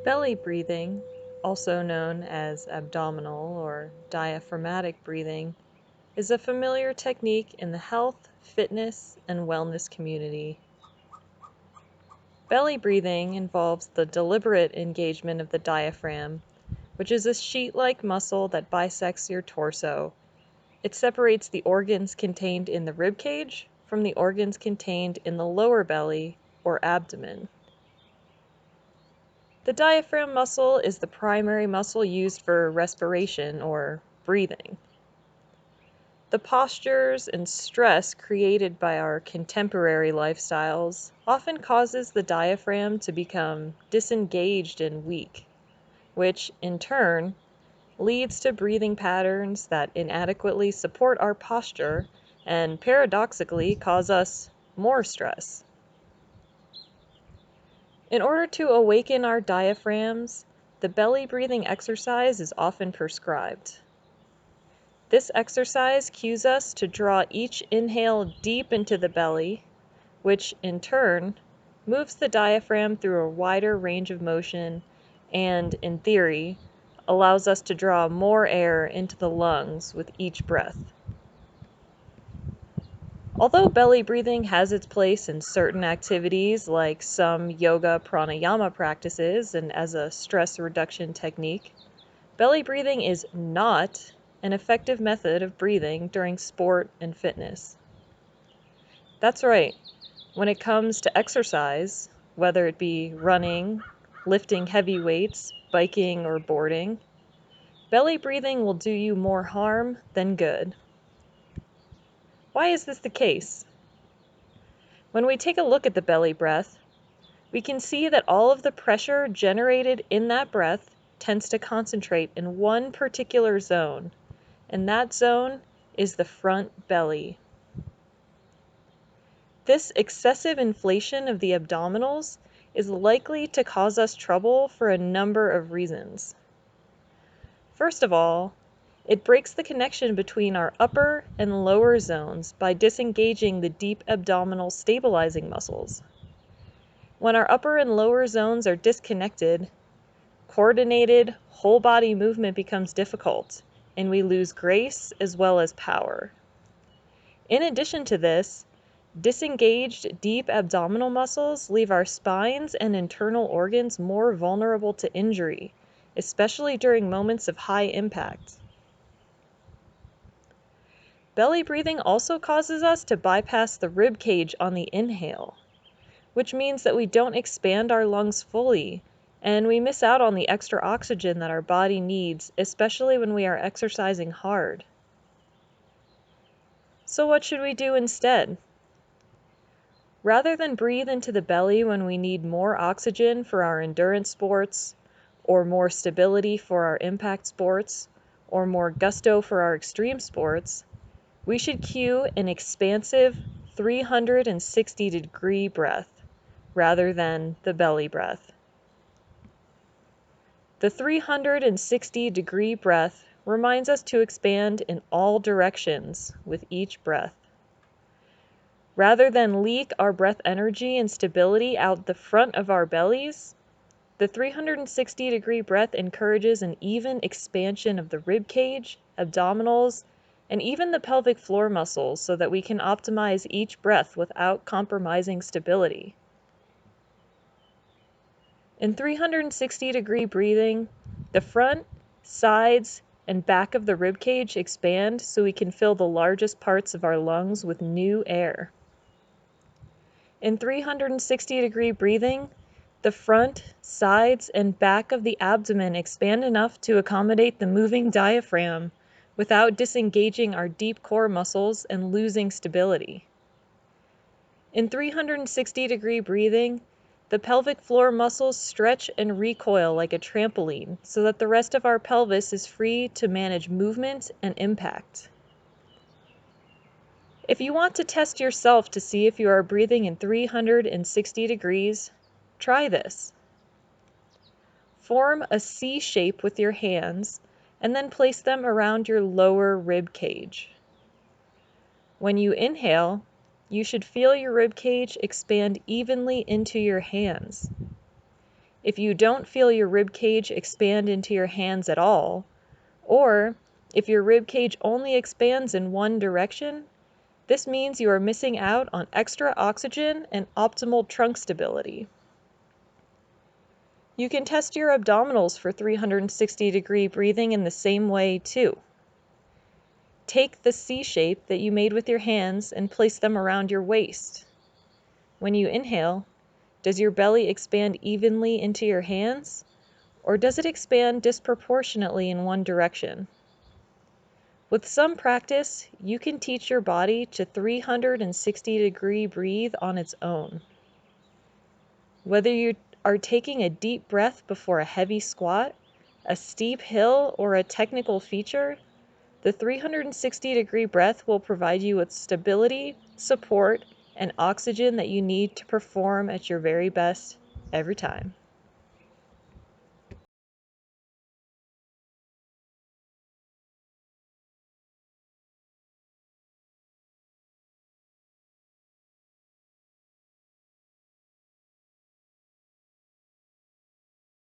Belly breathing, also known as abdominal or diaphragmatic breathing, is a familiar technique in the health, fitness, and wellness community. Belly breathing involves the deliberate engagement of the diaphragm, which is a sheet-like muscle that bisects your torso. It separates the organs contained in the rib cage from the organs contained in the lower belly or abdomen. The diaphragm muscle is the primary muscle used for respiration or breathing. The postures and stress created by our contemporary lifestyles often causes the diaphragm to become disengaged and weak, which in turn leads to breathing patterns that inadequately support our posture and paradoxically cause us more stress. In order to awaken our diaphragms, the belly breathing exercise is often prescribed. This exercise cues us to draw each inhale deep into the belly, which in turn moves the diaphragm through a wider range of motion and, in theory, allows us to draw more air into the lungs with each breath. Although belly breathing has its place in certain activities like some yoga pranayama practices and as a stress reduction technique, belly breathing is not an effective method of breathing during sport and fitness. That's right, when it comes to exercise, whether it be running, lifting heavy weights, biking, or boarding, belly breathing will do you more harm than good. Why is this the case? When we take a look at the belly breath, we can see that all of the pressure generated in that breath tends to concentrate in one particular zone, and that zone is the front belly. This excessive inflation of the abdominals is likely to cause us trouble for a number of reasons. First of all, it breaks the connection between our upper and lower zones by disengaging the deep abdominal stabilizing muscles. When our upper and lower zones are disconnected, coordinated, whole body movement becomes difficult, and we lose grace as well as power. In addition to this, disengaged deep abdominal muscles leave our spines and internal organs more vulnerable to injury, especially during moments of high impact. Belly breathing also causes us to bypass the rib cage on the inhale, which means that we don't expand our lungs fully, and we miss out on the extra oxygen that our body needs, especially when we are exercising hard. So what should we do instead? Rather than breathe into the belly when we need more oxygen for our endurance sports, or more stability for our impact sports, or more gusto for our extreme sports, we should cue an expansive 360-degree breath rather than the belly breath. The 360-degree breath reminds us to expand in all directions with each breath. Rather than leak our breath energy and stability out the front of our bellies, the 360-degree breath encourages an even expansion of the rib cage, abdominals, and even the pelvic floor muscles so that we can optimize each breath without compromising stability. In 360-degree breathing, the front, sides, and back of the rib cage expand so we can fill the largest parts of our lungs with new air. In 360-degree breathing, the front, sides, and back of the abdomen expand enough to accommodate the moving diaphragm without disengaging our deep core muscles and losing stability. In 360-degree breathing, the pelvic floor muscles stretch and recoil like a trampoline so that the rest of our pelvis is free to manage movement and impact. If you want to test yourself to see if you are breathing in 360 degrees, try this. Form a C shape with your hands and then place them around your lower rib cage. When you inhale, you should feel your rib cage expand evenly into your hands. If you don't feel your rib cage expand into your hands at all, or if your rib cage only expands in one direction, this means you are missing out on extra oxygen and optimal trunk stability. You can test your abdominals for 360-degree breathing in the same way too. Take the C shape that you made with your hands and place them around your waist. When you inhale, does your belly expand evenly into your hands, or does it expand disproportionately in one direction? With some practice, you can teach your body to 360-degree breathe on its own. Whether you are taking a deep breath before a heavy squat, a steep hill, or a technical feature, the 360-degree breath will provide you with stability, support, and oxygen that you need to perform at your very best every time.